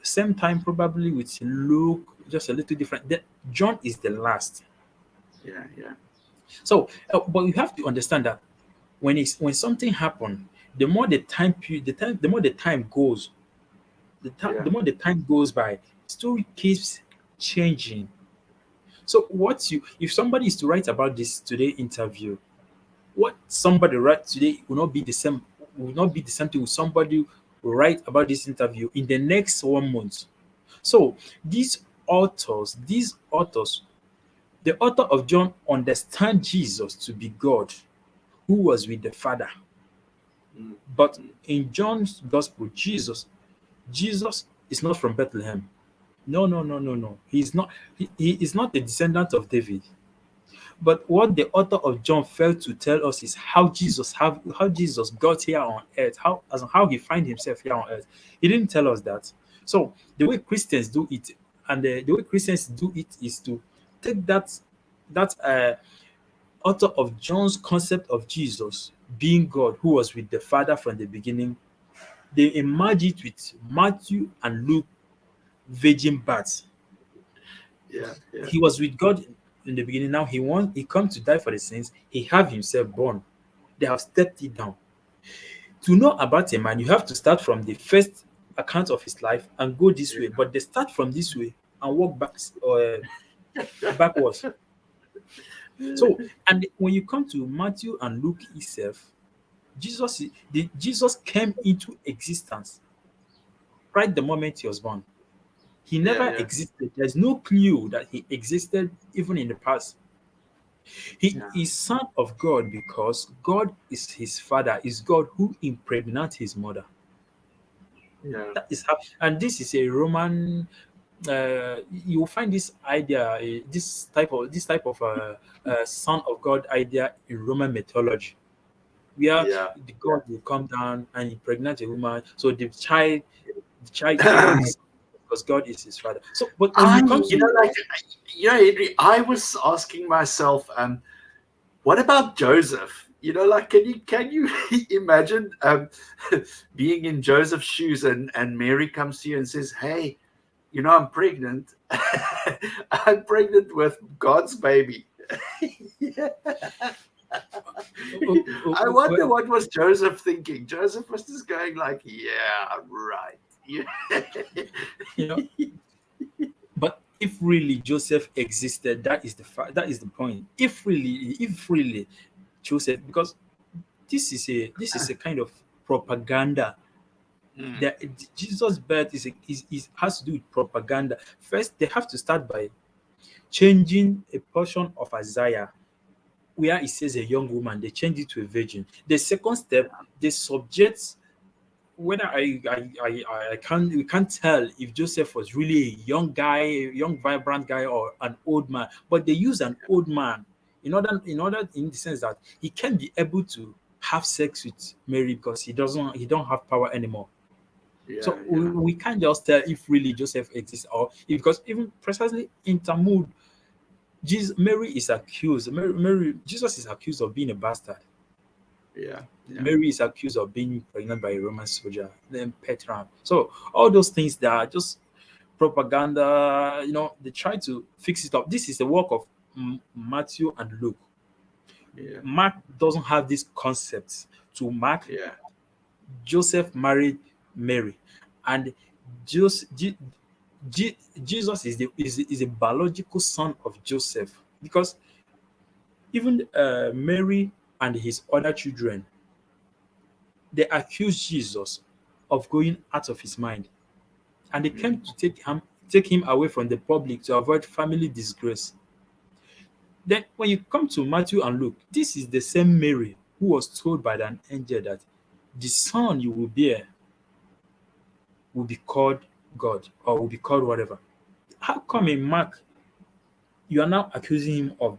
same time probably with Luke, just a little different. Then John is the last. Yeah, yeah, So, but you have to understand that when something happen, the more the time period, the more the time goes, yeah, the more the time goes by, story keeps changing. So, what you if somebody is to write about this today interview, what somebody write today will not be the same thing with somebody who write about this interview in the next 1 month. So these authors, the author of John understand Jesus to be God who was with the Father. mm, But mm, in John's gospel, Jesus is not from Bethlehem. No, no, no, no, no. He is not a descendant of David. But what the author of John failed to tell us is how Jesus got here on earth, how he find himself here on earth. He didn't tell us that. So the way Christians do it, and the way Christians do it is to take that author of John's concept of Jesus being God who was with the Father from the beginning. They merge it with Matthew and Luke virgin birth. yeah, yeah, He was with God in the beginning. Now he come to die for the sins. He have himself born. They have stepped it down. To know about a man, you have to start from the first account of his life and go this way. But they start from this way and walk backwards. So, and when you come to Matthew and Luke itself, Jesus came into existence right the moment he was born. He yeah, never yeah, existed. There's no clue that he existed even in the past. He yeah, is son of God because God is his father, is God who impregnated his mother. yeah, That is how, and this is a Roman. You will find this idea, this type of son of God idea in Roman mythology, where yeah, the God will come down and impregnate a woman. So the child God yeah. is because God is his father. So, but when you come to Like, Henry, I was asking myself, what about Joseph? Like, can you imagine being in Joseph's shoes, and Mary comes to you and says, "Hey, I'm pregnant. I'm pregnant with God's baby." Yeah. I wonder what was Joseph thinking. Joseph was just going like, "Yeah, right." Yeah. you know, but if really Joseph existed, that is the point. If really Joseph, because this is a kind of propaganda. Mm, That Jesus' birth has to do with propaganda. First, they have to start by changing a portion of Isaiah where it says a young woman. They change it to a virgin. The second step, they subject whether I can't we can't tell if Joseph was really a young guy, a young vibrant guy, or an old man. But they use an old man in order in the sense that he can't be able to have sex with Mary because he don't have power anymore. yeah, So we, yeah, we can't just tell if really Joseph exists or if, because even precisely in Talmud, Mary is accused. Jesus is accused of being a bastard. yeah, yeah, Mary is accused of being pregnant by a Roman soldier, then Petra. So all those things that are just propaganda, they try to fix it up. This is the work of Matthew and Luke. yeah, Mark doesn't have these concepts. To Mark, yeah. Joseph married Mary, and Jos- Je- Jesus is a biological son of Joseph because even Mary and his other children, they accused Jesus of going out of his mind, and they came Mm, to take him away from the public to avoid family disgrace. Then, when you come to Matthew and Luke, this is the same Mary who was told by an angel that the son you will bear will be called God or will be called whatever. How come in Mark you are now accusing him of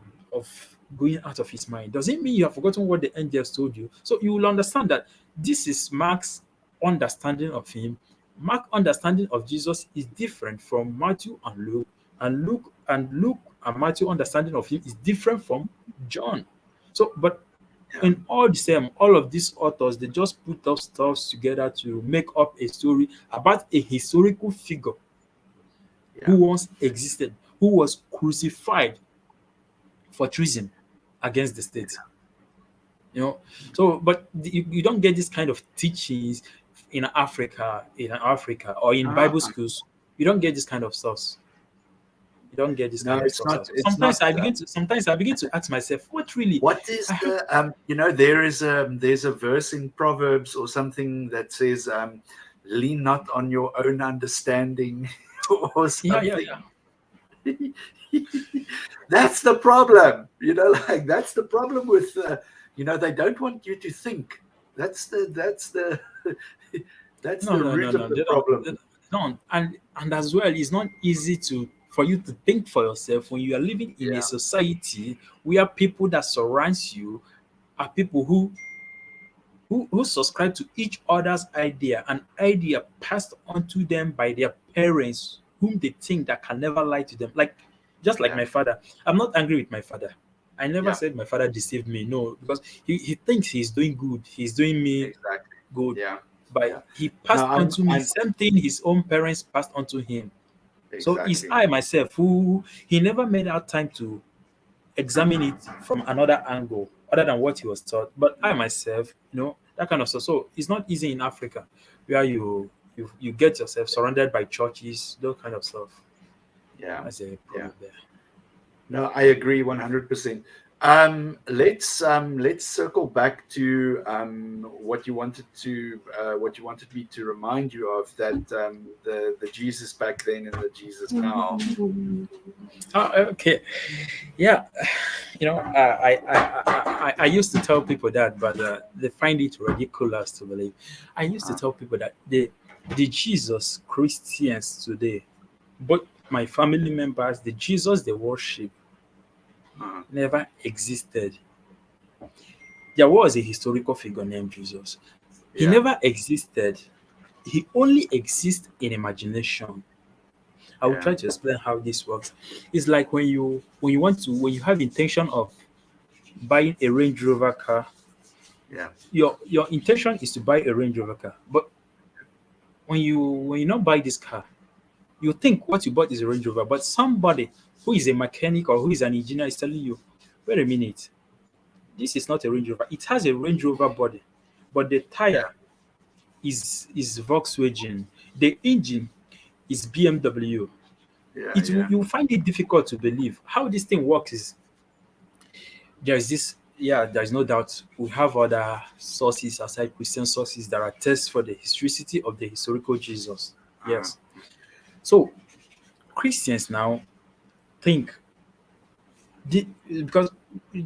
going out of his mind. Does it mean you have forgotten what the angels told you? So you will understand that this is Mark's understanding of him. Mark's understanding of Jesus is different from Matthew and Luke, and Luke and Matthew understanding of him is different from John. So, but Yeah. in all the same, all of these authors they just put up stuff together to make up a story about a historical figure who Yeah. once existed, who was crucified for treason against the state. You know, so but you don't get this kind of teachings in Africa or in Bible Ah, schools. You don't get this kind of stuff. You don't get this no, kind of it's stuff. So not. It's sometimes not. I begin to ask myself, what really What is I have. the there's a verse in Proverbs or something that says lean not on your own understanding or Yeah, yeah, something. yeah. That's the problem, like that's the problem with they don't want you to think. That's the that's No, the no, no, root of no. the They don't. problem. They don't. And as well, it's not easy for you to think for yourself when you are living in a Yeah, society where people that surrounds you are people who subscribe to each other's idea, an idea passed on to them by their parents, whom they think that can never lie to them. Like just like yeah, my father. I'm not angry with my father. I never yeah, said my father deceived me. No, because he thinks he's doing good. He's doing me exactly. good. Yeah, But yeah. he No, passed on I'm to me I'm same thing his own parents passed on to him. So it's exactly. I myself who he never made out time to examine it from another angle other than what he was taught. But I myself, that kind of stuff. So it's not easy in Africa where you get yourself surrounded by churches, those kind of stuff. Yeah, That's a yeah. problem there. No, I agree 100%. Let's circle back to what you wanted me to remind you of, that the Jesus back then and the Jesus now. Oh, okay. Yeah. I used to tell people that, but they find it ridiculous to believe. I used to Uh, tell people that the Jesus Christians today, both my family members, the Jesus they worship uh, never existed. There was a historical figure named Jesus. He yeah, never existed. He only exists in imagination. I will yeah, try to explain how this works. It's like when you have intention of buying a Range Rover car, yeah, your intention is to buy a Range Rover car. But when you not buy this car, you think what you bought is a Range Rover, but somebody who is a mechanic or who is an engineer is telling you, wait a minute, this is not a Range Rover. It has a Range Rover body, but the yeah, tire is Volkswagen. The engine is BMW. yeah, yeah, You find it difficult to believe how this thing works. Is there's this Yeah, there's no doubt we have other sources aside Christian sources that are tests for the historicity of the historical Jesus. uh, Yes. So Christians now think because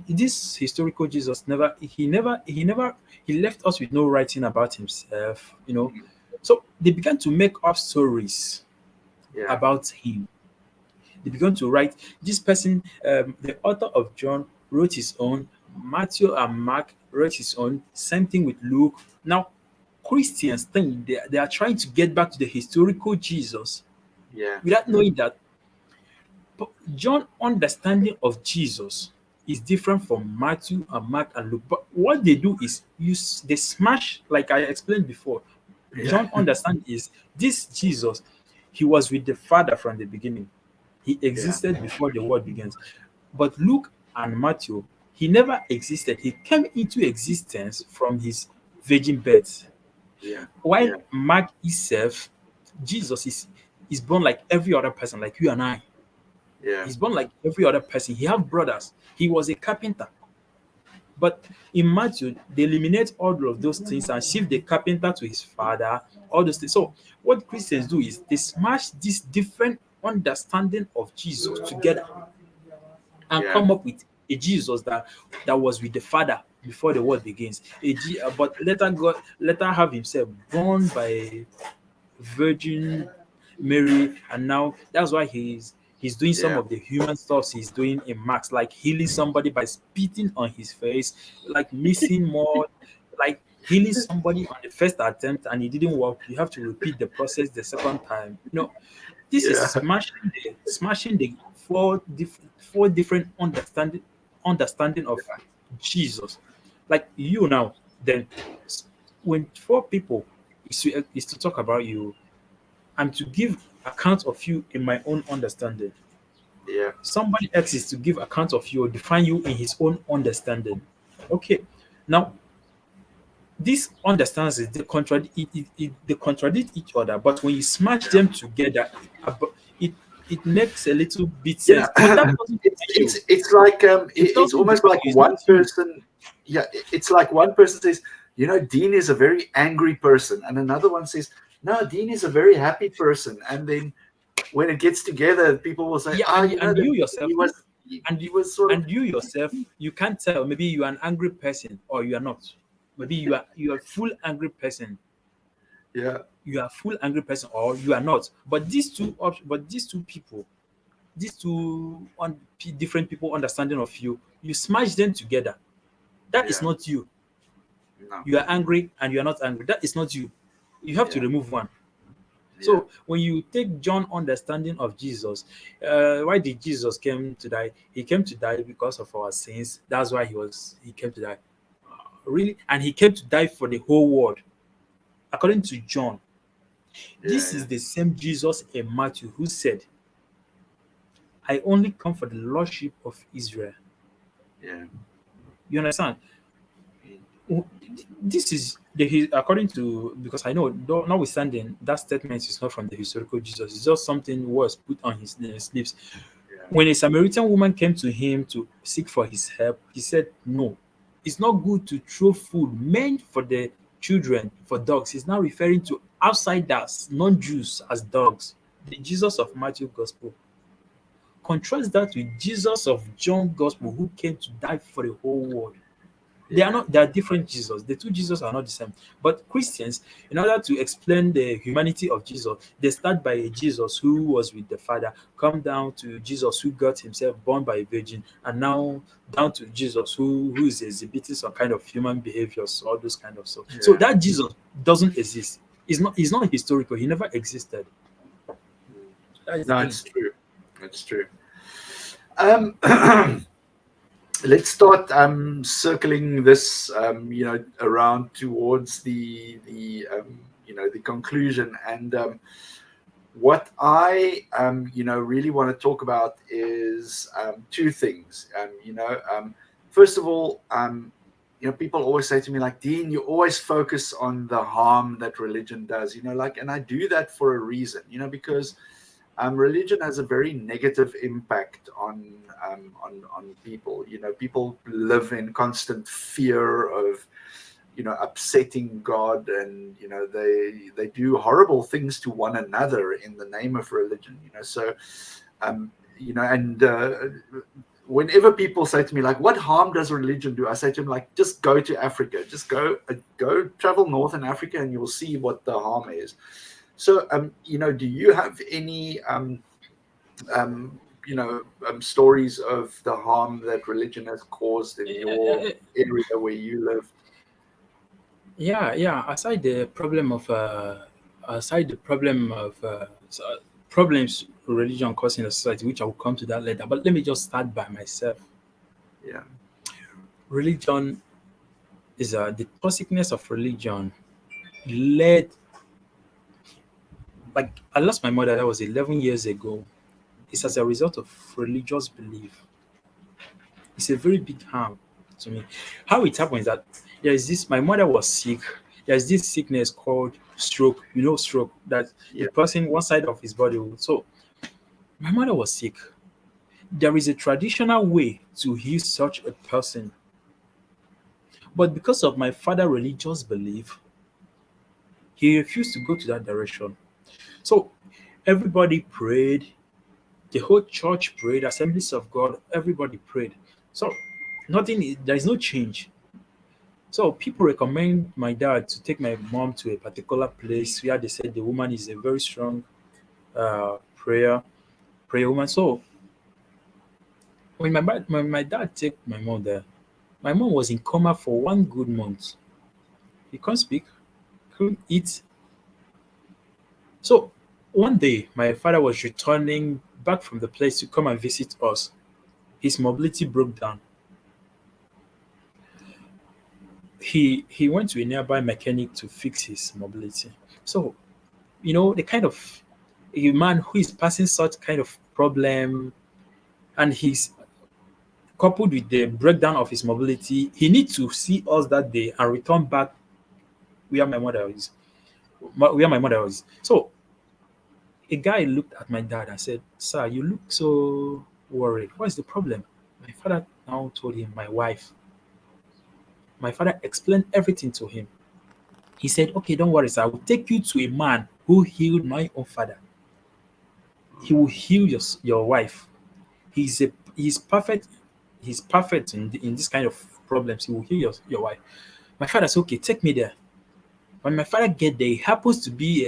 this historical Jesus never he left us with no writing about himself. mm, So they began to make up stories yeah, about him. They began to write this person, the author of John wrote his own, Matthew and Mark wrote his own, same thing with Luke. Now Christians think they are trying to get back to the historical Jesus yeah, without knowing that John understanding of Jesus is different from Matthew and Mark and Luke. But what they do is they smash, like I explained before. yeah, John understand is this Jesus, he was with the Father from the beginning. He yeah, existed before the world begins. But Luke and Matthew, he never existed. He came into existence from his virgin birth. yeah, While yeah, Mark himself, Jesus is born like every other person, like you and I. yeah, He's born like every other person. He have brothers. He was a carpenter. But in Matthew, they eliminate all of those things and shift the carpenter to his father, all those things. So what Christians do is they smash this different understanding of Jesus together and yeah, come up with a Jesus that was with the Father before the world begins. But later have himself born by Virgin Mary, and now that's why He's doing some Yeah. of the human stuff he's doing in Max, like healing somebody by spitting on his face, like missing more, like healing somebody on the first attempt and it didn't work. You have to repeat the process the second time. This is Yeah. smashing the four different understanding of Jesus. Like you now, then when four people is to talk about you, I'm to give account of you in my own understanding. Yeah. Somebody else is to give account of you or define you in his own understanding. Okay. Now these understands they contradict each other, but when you smash them together, it it makes a little bit Yeah. sense. But that doesn't it's define it's you. it's like It it's doesn't almost define like you. It's not one you. person. Yeah, it's like one person says, Dean is a very angry person, and another one says, no, Dean is a very happy person. And then when it gets together, people will say, Yeah, ah, and you yourself, he was and he was sort of, and you yourself, you can't tell. Maybe you are an angry person or you are not. Maybe you are a full angry person. yeah, You are a full angry person or you are not. But these two people, these different people understanding of you, you smash them together. That is yeah, not you. no, You are angry and you are not angry. That is not you. You have to yeah, remove one. yeah, So when you take John understanding of Jesus, why did Jesus came to die? He came to die because of our sins. That's why he came to die. Really, and he came to die for the whole world. According to John, yeah, this is the same Jesus in Matthew who said, "I only come for the lordship of Israel." yeah, You understand? yeah, This is according to, because I know, notwithstanding that statement is not from the historical Jesus, it's just something was put on his lips. yeah, When a Samaritan woman came to him to seek for his help, he said, "No, it's not good to throw food meant for the children for dogs." He's now referring to outsiders, non-Jews, as dogs. The Jesus of Matthew Gospel. Contrast that with Jesus of John Gospel, who came to die for the whole world. They are yeah, not. They are different Jesus. The two Jesus are not the same. But Christians, in order to explain the humanity of Jesus, they start by a Jesus who was with the Father, come down to Jesus who got himself born by a virgin, and now down to Jesus who is exhibiting some kind of human behaviors, all those kind of stuff. So yeah. that Jesus doesn't exist. He's not historical. He never existed. Mm. That is the No, thing. it's true. It's true. Um, let's start circling this, around towards the conclusion. And what I, really want to talk about is two things. First of all, people always say to me, like, Dean, you always focus on the harm that religion does, and I do that for a reason, because religion has a very negative impact on people. People live in constant fear of upsetting God, and they do horrible things to one another in the name of religion. So and whenever people say to me, like, what harm does religion do, I say to them, like, just go to Africa, just go travel northern Africa, and you'll see what the harm is. So do you have any stories of the harm that religion has caused in your area where you live? Yeah, yeah. Problems religion causing a society, which I will come to that later. But let me just start by myself. Yeah, Religion is the toxicness of religion led, like, I lost my mother. That was 11 years ago. It's as a result of religious belief. It's a very big harm to me. How it happened is that there is this. My mother was sick. There's this sickness called stroke. Stroke, that the yeah, person, one side of his body. So my mother was sick. There is a traditional way to heal such a person, but because of my father' religious belief, he refused to go to that direction. So everybody prayed, the whole church prayed, assemblies of God, everybody prayed. So there is no change. So people recommend my dad to take my mom to a particular place where they said the woman is a very strong prayer. prayer woman. So when my dad took my mom there, my mom was in coma for 1 good month. He couldn't speak, couldn't eat. So one day, my father was returning back from the place to come and visit us. His mobility broke down. He went to a nearby mechanic to fix his mobility. So the kind of a man who is passing such kind of problem, and he's coupled with the breakdown of his mobility, he needs to see us that day and return back where my mother is. Where my mother was. So a guy looked at my dad and said, "Sir, you look so worried. What is the problem?" My father now told him, "My wife." My father explained everything to him. He said, "Okay, don't worry, sir. I will take you to a man who healed my own father. He will heal your wife. He's perfect. He's perfect in this kind of problems. He will heal your wife." My father said, "Okay, take me there." When my father get there, it happens to be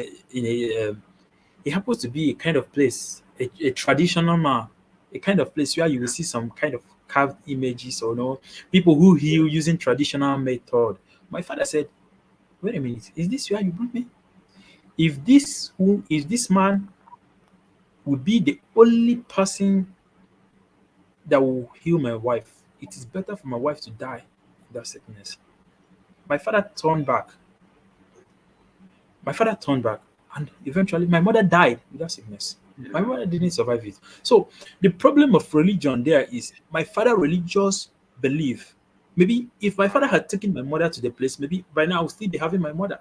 a kind of place, a traditional man, a kind of place where you will see some kind of carved images or no people who heal using traditional method. My father said, "Wait a minute, is this where you brought me? If this man would be the only person that will heal my wife, it is better for my wife to die in that sickness." My father turned back. My father turned back, and eventually my mother died with that sickness. My Yeah. mother didn't survive it. So the problem of religion there is my father religious belief. Maybe if my father had taken my mother to the place, maybe by now I would still be having my mother.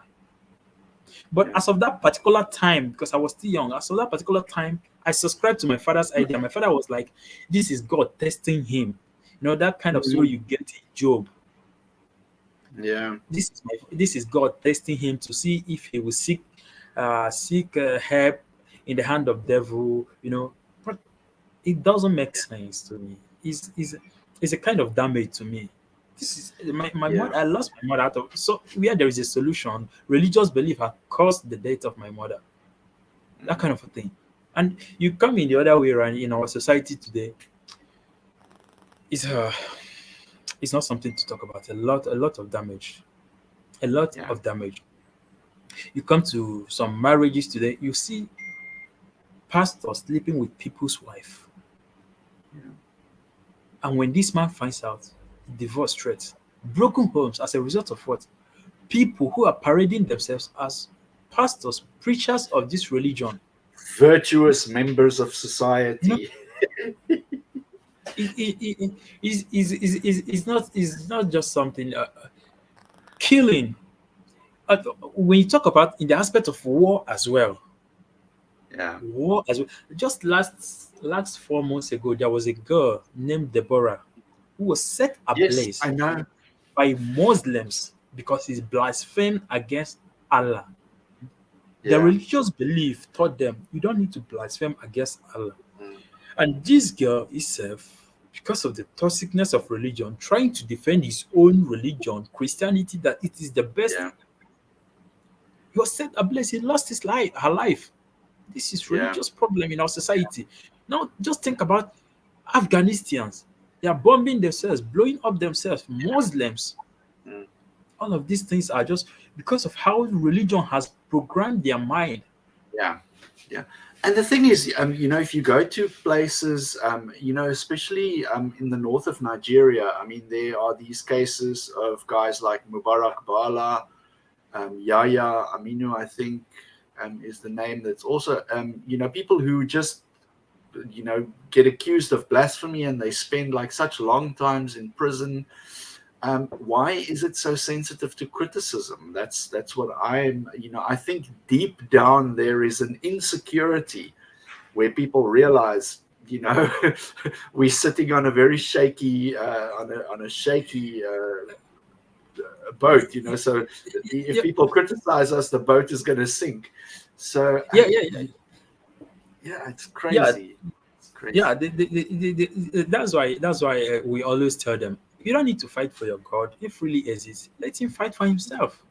But Yeah. as of that particular time, because I was still young, as of that particular time, I subscribed to my father's idea. My father was like, "This is God testing him." That kind of story Mhm. you get in Job. Yeah. This is God testing him to see if he will seek help in the hand of devil. But it doesn't make sense to me. It's a kind of damage to me. This is my Yeah. mother. I lost my mother out of so where there is a solution. Religious belief had caused the death of my mother. That Mm. kind of a thing. And you come in the other way around in our society today. It's uh, it's not something to talk about. A lot of damage. A lot Yeah. of damage. You come to some marriages today, you see pastors sleeping with people's wife. Yeah. And when this man finds out, divorce threats, broken homes as a result of what? People who are parading themselves as pastors, preachers of this religion. Virtuous members of You know, society. is not just something killing. When you talk about in the aspect of war as well, Yeah. war as well. Just last 4 months ago, there was a girl named Deborah who was set Yes, ablaze I know. by Muslims because he blasphemed against Allah. Their Yeah. religious belief taught them you don't need to blaspheme against Allah. Mm. And this girl itself, because of the toxicness of religion, trying to defend his own religion, Christianity, that it is the best, Yeah. he was set ablaze. He lost his life, her life. This is Yeah. religious problem in our society. Now, just think about Afghanistans. They are bombing themselves, blowing up themselves. Muslims. Mm. All of these things are just because of how religion has programmed their mind. Yeah. Yeah. And the thing is, if you go to places, especially in the north of Nigeria, I mean, there are these cases of guys like Mubarak Bala, Yahya Aminu, I think, is the name. That's also, people who just, get accused of blasphemy and they spend like such long times in prison. Why is it so sensitive to criticism? That's what I think deep down there is an insecurity where people realize, we're sitting on a very shaky on a shaky boat, so if Yeah, people criticize us, the boat is going to sink. So yeah, yeah, yeah, yeah, it's yeah, crazy. It's yeah. crazy. That's why we always tell them you don't need to fight for your God. If really exists, let him fight for himself.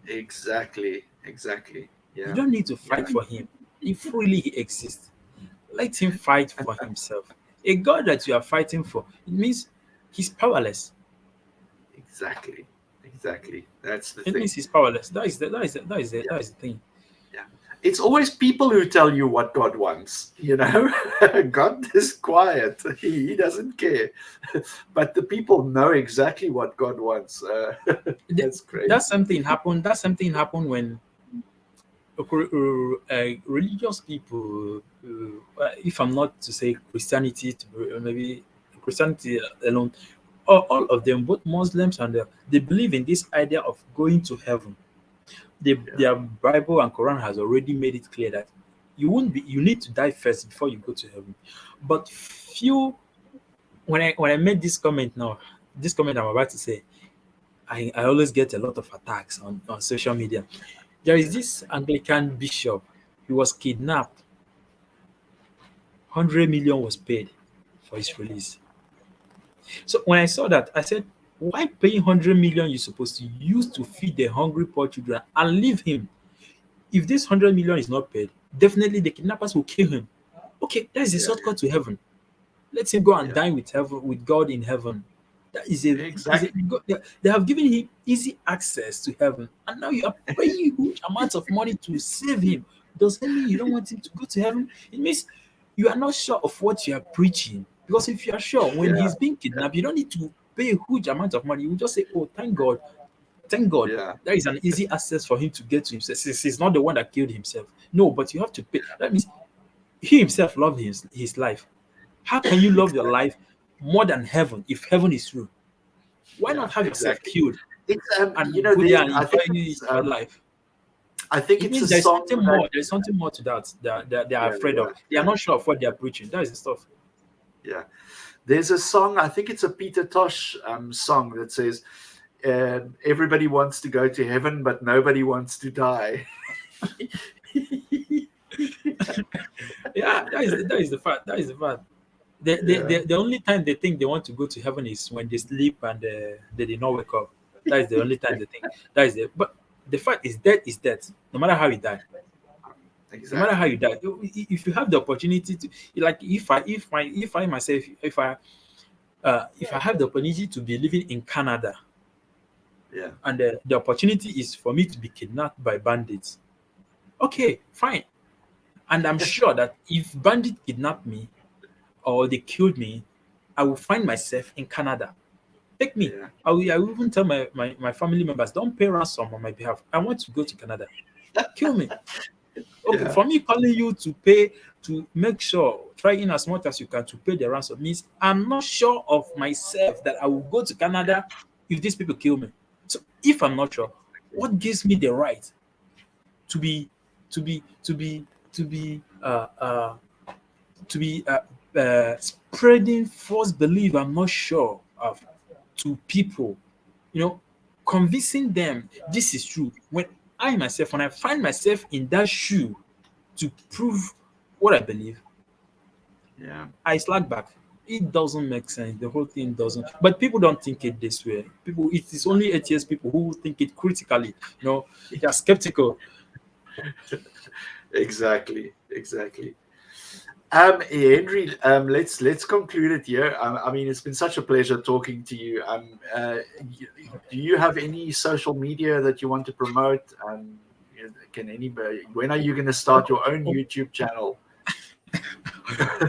Exactly. You Yeah. don't need to Yeah. fight for him. If really he exists, Let him fight for himself. A God that you are fighting for, it means he's powerless. Exactly. Exactly. That's the It thing. means he's powerless. Yeah. That is the thing. Yeah. It's always people who tell you what God wants, you know. God is quiet. He doesn't care. But the people know exactly what God wants. Th- That's crazy. That something happened when religious people, if I'm not to say Christianity, maybe Christianity alone, all of them, both Muslims and they believe in this idea of going to heaven. Yeah. Their Bible and Quran has already made it clear that you need to die first before you go to heaven. But few when I made this comment I'm about to say, I always get a lot of attacks on social media. There is this Anglican bishop. He was kidnapped. 100 million was paid for his release. So when I saw that, I said, why paying 100 million you're supposed to use to feed the hungry poor children and leave him? If this 100 million is not paid, definitely the kidnappers will kill him. Okay, that is a Yeah. shortcut to heaven. Let him go and Yeah. dine with heaven, with God in heaven. That is a Exactly. they have given him easy access to heaven, and now you are paying huge amounts of money to save him. Does that mean you don't want him to go to heaven? It means you are not sure of what you are preaching. Because if you are sure, when Yeah. he's being kidnapped, you don't need to pay a huge amount of money. You just say, "Oh, thank God, Yeah. there is an easy access for him to get to himself." Since he's not the one that killed himself. No, but you have to pay. That means he himself loved his life. How can you love your Exactly. life more than heaven if heaven is true? Why Yeah. not have yourself Exactly. killed It's you and know, go there there's and enjoy life? I think It it's a means there's song something that more. There's something more to that that they are yeah, afraid yeah, of. They are not sure of what they are preaching. That is the stuff. yeah. There's a song, I think it's a Peter Tosh song that says, everybody wants to go to heaven, but nobody wants to die. Yeah, that is the fact. That is the fact. Yeah. The only time they think they want to go to heaven is when they sleep and they did not wake up. That is the only time they think. That is the but the fact is death is death. No matter how you die. No matter how Exactly. you die. If you have the opportunity to like if I myself if I have the opportunity to be living in Canada Yeah. and the opportunity is for me to be kidnapped by bandits, okay, fine. And I'm sure that if bandits kidnap me or they killed me, I will find myself in Canada. Take me. Yeah. I will even tell my family members, don't pay ransom on my behalf. I want to go to Canada. Kill me. Okay, Yeah. for me calling you to pay to make sure, try in as much as you can to pay the ransom means I'm not sure of myself that I will go to Canada if these people kill me. So if I'm not sure, what gives me the right to be to be to be to be spreading false belief I'm not sure of to people, you know, convincing them this is true when when I find myself in that shoe to prove what I believe, Yeah. I slack back. It doesn't make sense. The whole thing doesn't. But people don't think it this way. People, it is only atheist people who think it critically. You know, they are skeptical. Exactly. Exactly. Henry, let's conclude it here. I mean, it's been such a pleasure talking to you. Do you have any social media that you want to promote? Can anybody? When are you going to start your own YouTube channel?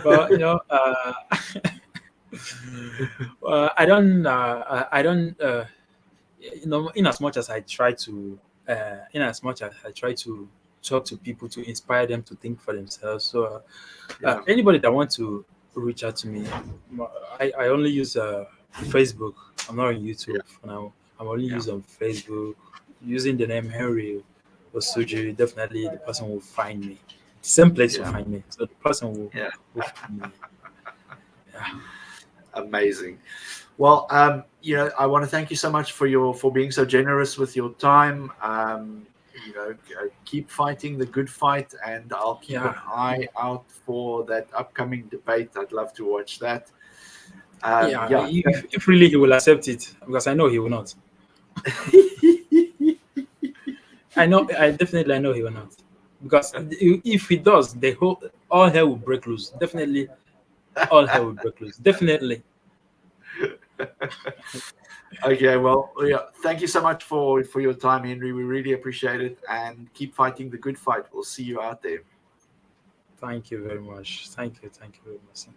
But I don't. In as much as I try to, in as much as I try to talk to people to inspire them to think for themselves. So Yeah. anybody that wants to reach out to me, I only use Facebook. I'm not on Yeah. YouTube for now. I'm only Yeah. using Facebook. Using the name Henry Osuji, definitely the person will find me. Same place will Yeah. find me. So the person Yeah. will find me. Yeah. Amazing. Well, I want to thank you so much for being so generous with your time. Keep fighting the good fight, and I'll keep an Yeah. eye out for that upcoming debate. I'd love to watch that. Yeah. Yeah. If really he will accept it, because I know he will not. I know. I definitely know he will not. Because if he does, the whole all hell will break loose. Definitely, all hell will break loose. Definitely. Okay, well, yeah, thank you so much for your time, Henry. We really appreciate it, and keep fighting the good fight. We'll see you out there. Thank you very much. Thank you. Thank you very much.